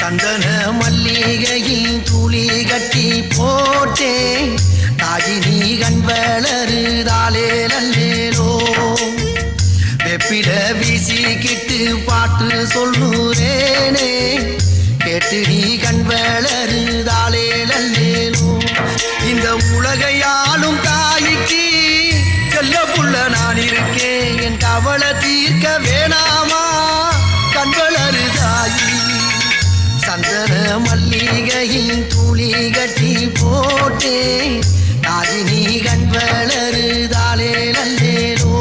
சந்தன மல்லிகையில் துளி கட்டி போட்டே தாயினி கண் வளருதாலே நல்லேலோ வெப்பில வீசிக்கிட்டு பாட்டு சொல்லுறேனே கேட்டு நீ கண் வளருதாலே நல்லேலோ இந்த உலகையாலும் தாய்க்கு செல்ல புள்ள நான் இருக்கேன் என் கவலை தீர்க்க வேணாமா கண் வளருதாயி சந்தன மல்லிகையின் துளி கட்டி போட்டே தாயினி கண் வளருதாலே நல்லேலோ